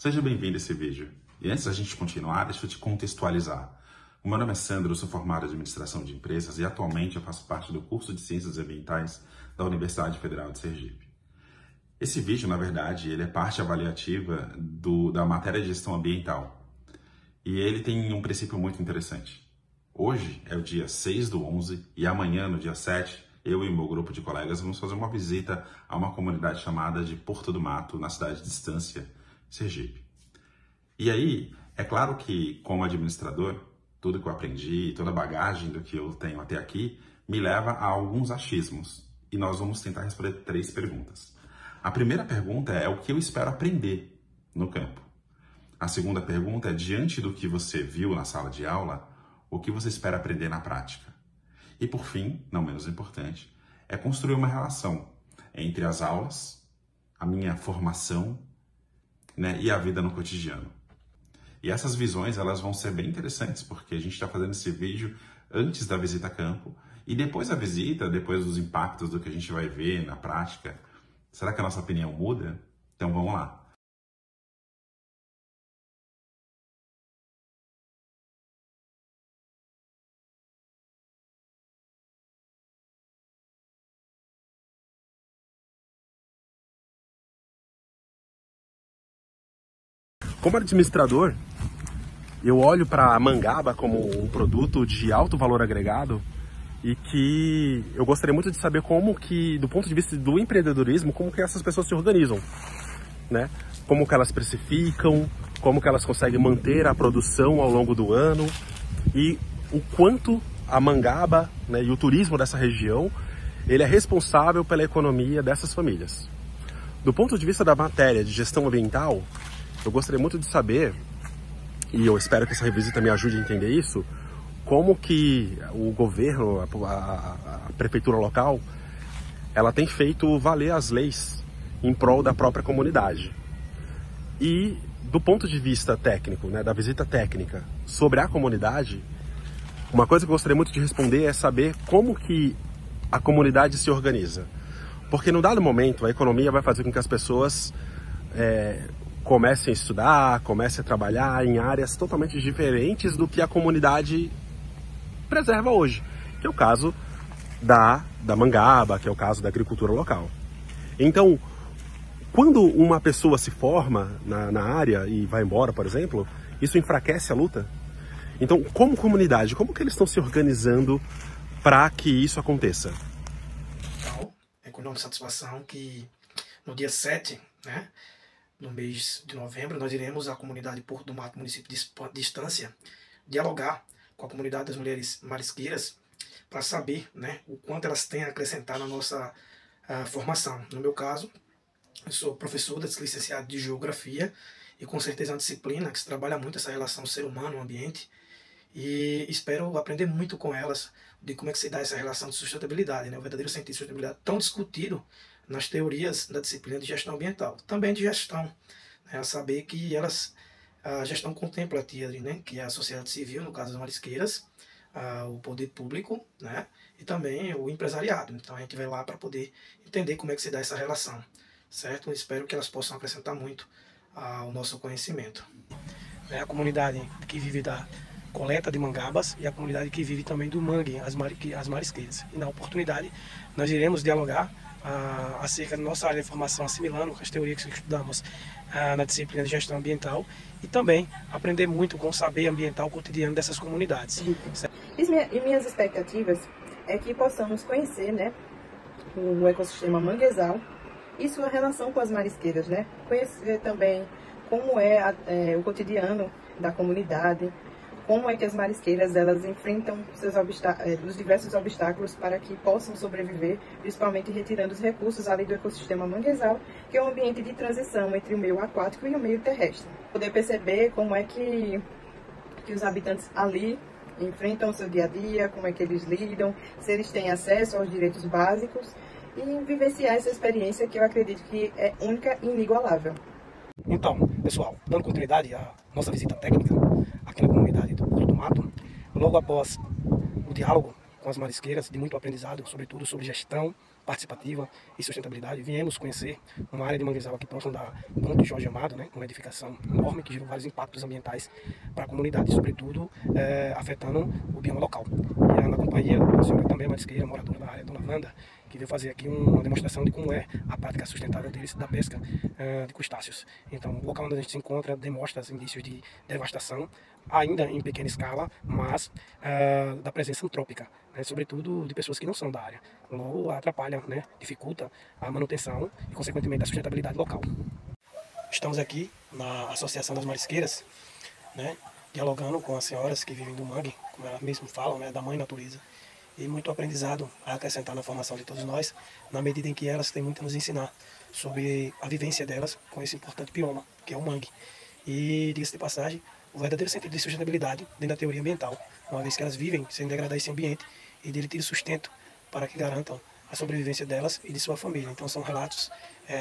Seja bem-vindo a esse vídeo. E antes da gente continuar, deixa eu te contextualizar. O meu nome é Sandro, eu sou formado em Administração de Empresas e atualmente eu faço parte do curso de Ciências Ambientais da Universidade Federal de Sergipe. Esse vídeo, na verdade, ele é parte avaliativa da matéria de gestão ambiental. E ele tem um princípio muito interessante. Hoje é o dia 6/11 e amanhã, no dia 7, eu e o meu grupo de colegas vamos fazer uma visita a uma comunidade chamada de Porto do Mato, na cidade de Estância, Sergipe. E aí, é claro que, como administrador, tudo que eu aprendi, toda a bagagem do que eu tenho até aqui, me leva a alguns achismos. E nós vamos tentar responder 3 perguntas. A primeira pergunta é o que eu espero aprender no campo. A segunda pergunta é, diante do que você viu na sala de aula, o que você espera aprender na prática? E por fim, não menos importante, é construir uma relação entre as aulas, a minha formação, e a vida no cotidiano. E essas visões, elas vão ser bem interessantes, porque a gente está fazendo esse vídeo antes da visita a campo, e depois da visita, depois dos impactos do que a gente vai ver na prática, será que a nossa opinião muda? Então vamos lá. Como administrador, eu olho para a mangaba como um produto de alto valor agregado e que eu gostaria muito de saber como que, do ponto de vista do empreendedorismo, como que essas pessoas se organizam, né? Como que elas precificam, como que elas conseguem manter a produção ao longo do ano e o quanto a mangaba, e o turismo dessa região, ele é responsável pela economia dessas famílias. Do ponto de vista da matéria de gestão ambiental, eu gostaria muito de saber, e eu espero que essa revisita me ajude a entender isso, como que o governo, a prefeitura local, ela tem feito valer as leis em prol da própria comunidade. E do ponto de vista técnico, da visita técnica sobre a comunidade, uma coisa que eu gostaria muito de responder é saber como que a comunidade se organiza. Porque num dado momento a economia vai fazer com que as pessoas comecem a estudar, comecem a trabalhar em áreas totalmente diferentes do que a comunidade preserva hoje, que é o caso da mangaba, que é o caso da agricultura local. Então, quando uma pessoa se forma na área e vai embora, por exemplo, isso enfraquece a luta. Então, como comunidade, como que eles estão se organizando para que isso aconteça? Então, é com enorme satisfação que no dia 7, no mês de novembro, nós iremos à comunidade Porto do Mato, município de Estância, dialogar com a comunidade das mulheres marisqueiras para saber o quanto elas têm a acrescentar na nossa formação. No meu caso, eu sou professor licenciado de Geografia e com certeza é uma disciplina que se trabalha muito essa relação ser humano-ambiente e espero aprender muito com elas de como é que se dá essa relação de sustentabilidade, o verdadeiro sentido de sustentabilidade tão discutido nas teorias da disciplina de gestão ambiental, também de gestão, a saber que a gestão contempla a tríade, que é a sociedade civil, no caso das marisqueiras, o poder público, e também o empresariado. Então a gente vai lá para poder entender como é que se dá essa relação, certo? Eu espero que elas possam acrescentar muito ao nosso conhecimento. A comunidade que vive da coleta de mangabas e a comunidade que vive também do mangue, as marisqueiras. E na oportunidade nós iremos dialogar acerca da nossa área de formação, assimilando as teorias que estudamos na disciplina de gestão ambiental e também aprender muito com o saber ambiental cotidiano dessas comunidades. E minhas expectativas é que possamos conhecer o ecossistema manguezal e sua relação com as marisqueiras, conhecer também como é o cotidiano da comunidade, como é que as marisqueiras elas enfrentam os diversos obstáculos para que possam sobreviver, principalmente retirando os recursos ali do ecossistema manguezal, que é um ambiente de transição entre o meio aquático e o meio terrestre. Poder perceber como é que os habitantes ali enfrentam o seu dia a dia, como é que eles lidam, se eles têm acesso aos direitos básicos e vivenciar essa experiência que eu acredito que é única e inigualável. Então, pessoal, dando continuidade à nossa visita técnica aqui na comunidade do Porto do Mato, logo após o diálogo com as marisqueiras, de muito aprendizado, sobretudo sobre gestão participativa e sustentabilidade. Viemos conhecer uma área de manguezal aqui próximo da Ponte Jorge Amado, né, uma edificação enorme que gerou vários impactos ambientais para a comunidade, sobretudo afetando o bioma local. E na companhia da senhora também, marisqueira, moradora da área, Dona Wanda, que veio fazer aqui uma demonstração de como é a prática sustentável deles da pesca de crustáceos. Então, o local onde a gente se encontra demonstra indícios de devastação, ainda em pequena escala, mas da presença antrópica, né, sobretudo de pessoas que não são da área. Logo, atrapalha, né, dificulta a manutenção e, consequentemente, a sustentabilidade local. Estamos aqui na Associação das Marisqueiras, né, dialogando com as senhoras que vivem do mangue, como elas mesmas falam, né, da mãe natureza. E muito aprendizado a acrescentar na formação de todos nós, na medida em que elas têm muito a nos ensinar sobre a vivência delas com esse importante bioma, que é o mangue. E, diga-se de passagem, o verdadeiro sentido de sustentabilidade dentro da teoria ambiental, uma vez que elas vivem sem degradar esse ambiente e dele ter sustento para que garantam a sobrevivência delas e de sua família. Então são relatos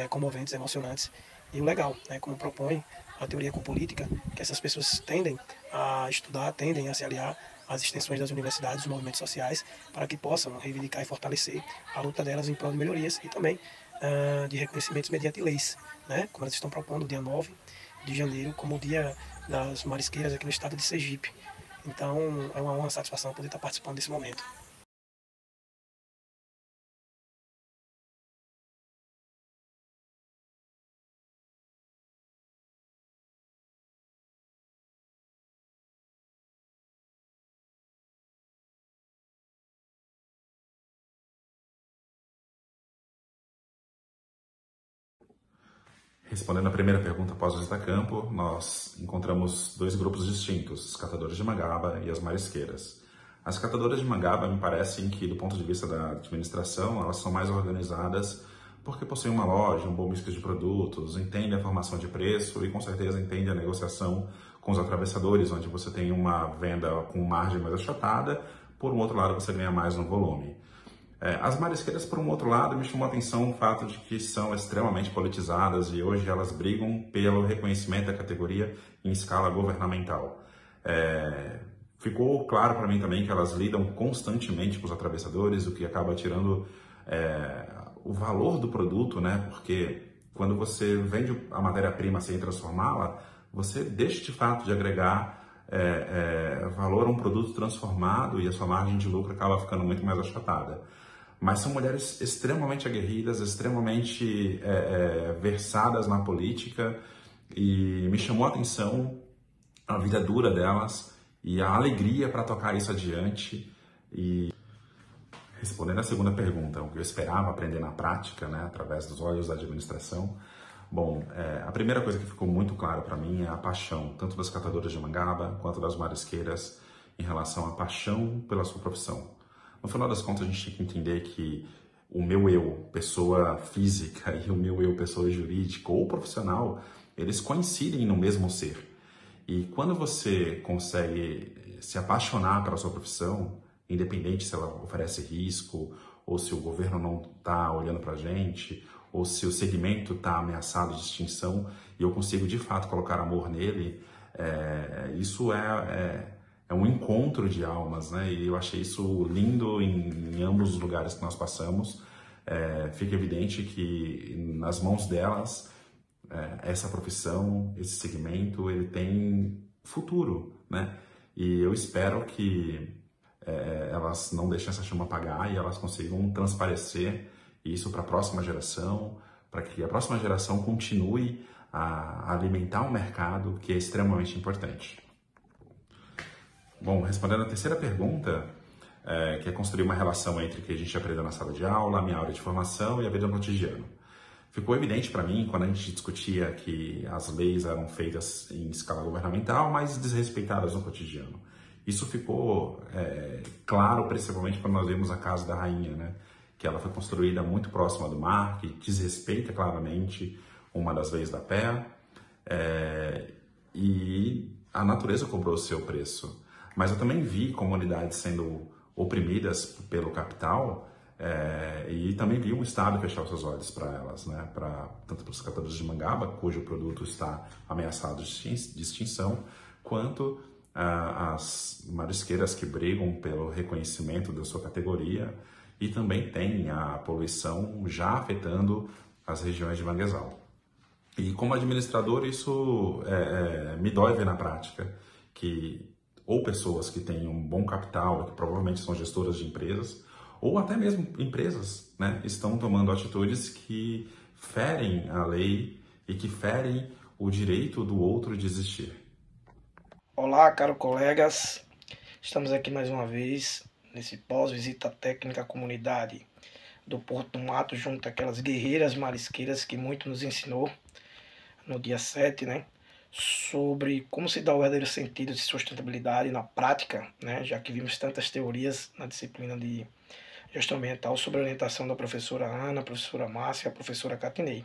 comoventes, emocionantes. E o legal, né, como propõe a teoria ecopolítica, que essas pessoas tendem a estudar, tendem a se aliar às extensões das universidades, dos movimentos sociais, para que possam reivindicar e fortalecer a luta delas em prol de melhorias e também de reconhecimentos mediante leis, né, como elas estão propondo o dia 9 de janeiro como o dia das marisqueiras aqui no estado de Sergipe. Então é uma honra, uma satisfação poder estar participando desse momento. Respondendo a primeira pergunta após o Destacampo, nós encontramos dois grupos distintos, os catadores de mangaba e as marisqueiras. As catadoras de mangaba me parecem que, do ponto de vista da administração, elas são mais organizadas porque possuem uma loja, um bom mix de produtos, entendem a formação de preço e com certeza entendem a negociação com os atravessadores, onde você tem uma venda com margem mais achatada, por um outro lado você ganha mais no volume. As marisqueiras, por um outro lado, me chamou a atenção o fato de que são extremamente politizadas e hoje elas brigam pelo reconhecimento da categoria em escala governamental. Ficou claro para mim também que elas lidam constantemente com os atravessadores, o que acaba tirando o valor do produto, né? Porque quando você vende a matéria-prima sem transformá-la, você deixa de fato de agregar valor a um produto transformado e a sua margem de lucro acaba ficando muito mais achatada. Mas são mulheres extremamente aguerridas, extremamente versadas na política e me chamou a atenção a vida dura delas e a alegria para tocar isso adiante. E respondendo a segunda pergunta, o que eu esperava aprender na prática, né, através dos olhos da administração, bom, a primeira coisa que ficou muito claro para mim é a paixão, tanto das catadoras de mangaba quanto das marisqueiras, em relação à paixão pela sua profissão. No final das contas, a gente tem que entender que o meu eu, pessoa física, e o meu eu, pessoa jurídica ou profissional, eles coincidem no mesmo ser. E quando você consegue se apaixonar pela sua profissão, independente se ela oferece risco, ou se o governo não está olhando para a gente, ou se o segmento está ameaçado de extinção, e eu consigo de fato colocar amor nele, isso é um encontro de almas, né? E eu achei isso lindo em ambos os lugares que nós passamos. Fica evidente que nas mãos delas, essa profissão, esse segmento, ele tem futuro, né? E eu espero que elas não deixem essa chama apagar e elas consigam transparecer isso para a próxima geração, para que a próxima geração continue a alimentar um mercado que é extremamente importante. Bom, respondendo a terceira pergunta, que é construir uma relação entre o que a gente aprendeu na sala de aula, a minha área de formação e a vida no cotidiano. Ficou evidente para mim, quando a gente discutia que as leis eram feitas em escala governamental, mas desrespeitadas no cotidiano. Isso ficou claro, principalmente quando nós vimos a Casa da Rainha, né? Que ela foi construída muito próxima do mar, que desrespeita claramente uma das leis da PEA, e a natureza cobrou o seu preço. Mas eu também vi comunidades sendo oprimidas pelo capital e também vi o Estado fechar os seus olhos para elas, né? Tanto para os catadores de mangaba, cujo produto está ameaçado de extinção, quanto as marisqueiras que brigam pelo reconhecimento da sua categoria e também tem a poluição já afetando as regiões de manguezal. E como administrador, isso me dói ver na prática que ou pessoas que têm um bom capital, que provavelmente são gestoras de empresas, ou até mesmo empresas, né, estão tomando atitudes que ferem a lei e que ferem o direito do outro de existir. Olá, caros colegas, estamos aqui mais uma vez nesse pós-visita técnica à comunidade do Porto do Mato, junto àquelas guerreiras marisqueiras que muito nos ensinou no dia 7, né? Sobre como se dá o verdadeiro sentido de sustentabilidade na prática, né? Já que vimos tantas teorias na disciplina de gestão ambiental sob a orientação da professora Ana, a professora Márcia e a professora Catinei.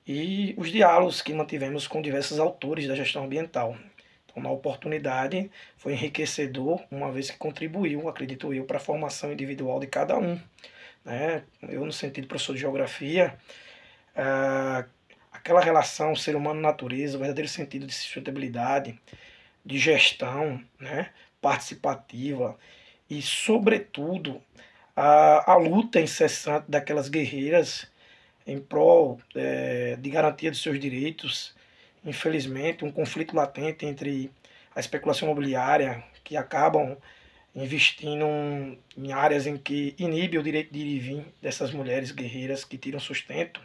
E os diálogos que mantivemos com diversos autores da gestão ambiental. Então, na oportunidade, foi enriquecedor, uma vez que contribuiu, acredito eu, para a formação individual de cada um, né? Eu, no sentido de professor de geografia, aquela relação ser humano-natureza, o verdadeiro sentido de sustentabilidade, de gestão, né, participativa e, sobretudo, a luta incessante daquelas guerreiras em prol de garantia dos seus direitos. Infelizmente, um conflito latente entre a especulação imobiliária, que acabam investindo em áreas em que inibe o direito de ir e vir dessas mulheres guerreiras que tiram sustento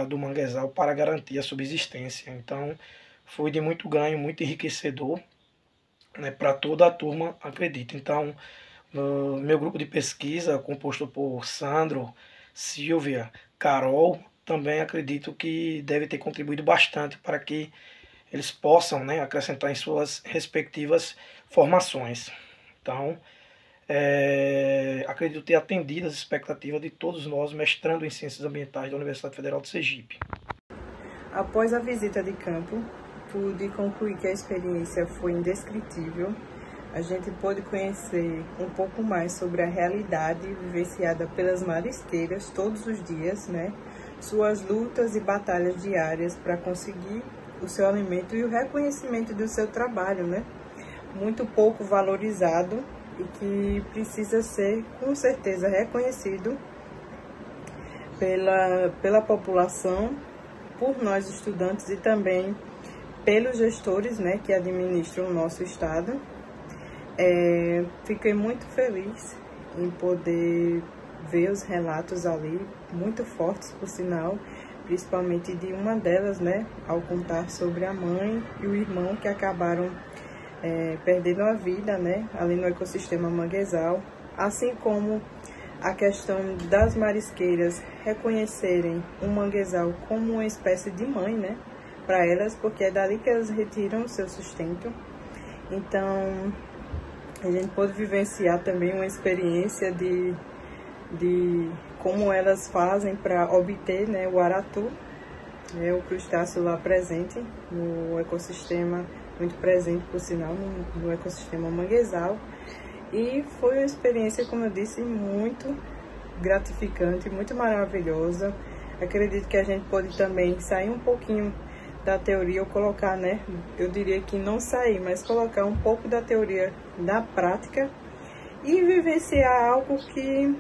do manguezal para garantir a subsistência. Então, foi de muito ganho, muito enriquecedor, né, para toda a turma, acredito. Então, meu grupo de pesquisa, composto por Sandro, Silvia, Carol, também acredito que deve ter contribuído bastante para que eles possam, né, acrescentar em suas respectivas formações. Então, acredito ter atendido as expectativas de todos nós, mestrando em Ciências Ambientais da Universidade Federal de Sergipe. Após a visita de campo, pude concluir que a experiência foi indescritível. A gente pôde conhecer um pouco mais sobre a realidade vivenciada pelas marisqueiras todos os dias, né? Suas lutas e batalhas diárias para conseguir o seu alimento e o reconhecimento do seu trabalho, né? Muito pouco valorizado e que precisa ser, com certeza, reconhecido pela população, por nós estudantes e também pelos gestores, né, que administram o nosso estado. Fiquei muito feliz em poder ver os relatos ali, muito fortes, por sinal, principalmente de uma delas, né, ao contar sobre a mãe e o irmão que acabaram perdendo a vida, né, ali no ecossistema manguezal, assim como a questão das marisqueiras reconhecerem o manguezal como uma espécie de mãe, né, para elas, porque é dali que elas retiram o seu sustento. Então, a gente pôde vivenciar também uma experiência de como elas fazem para obter, né, o aratu, né, o crustáceo lá presente no ecossistema, muito presente, por sinal, no ecossistema manguezal. E foi uma experiência, como eu disse, muito gratificante, muito maravilhosa. Acredito que a gente pode também sair um pouquinho da teoria, ou colocar, né, eu diria que não sair, mas colocar um pouco da teoria da prática e vivenciar algo que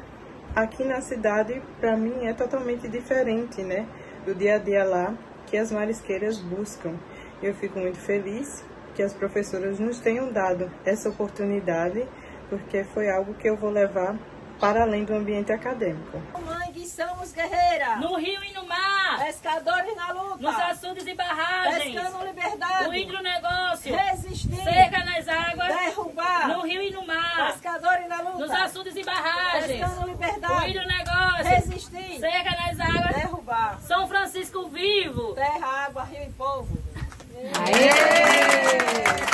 aqui na cidade, para mim, é totalmente diferente, né, do dia a dia lá, que as marisqueiras buscam. Eu fico muito feliz que as professoras nos tenham dado essa oportunidade, porque foi algo que eu vou levar para além do ambiente acadêmico. Mangue, somos guerreiras. No rio e no mar. Pescadores na luta. Nos açudes e barragens. Pescando liberdade. No hidronegócio. Resistir. Seca nas águas. Derrubar. No rio e no mar. Pescadores na luta. Nos açudes e barragens. Pescando liberdade. No hidronegócio. Resistir. Seca nas águas. Derrubar. São Francisco vivo. Terra, água, rio e povo. Aê!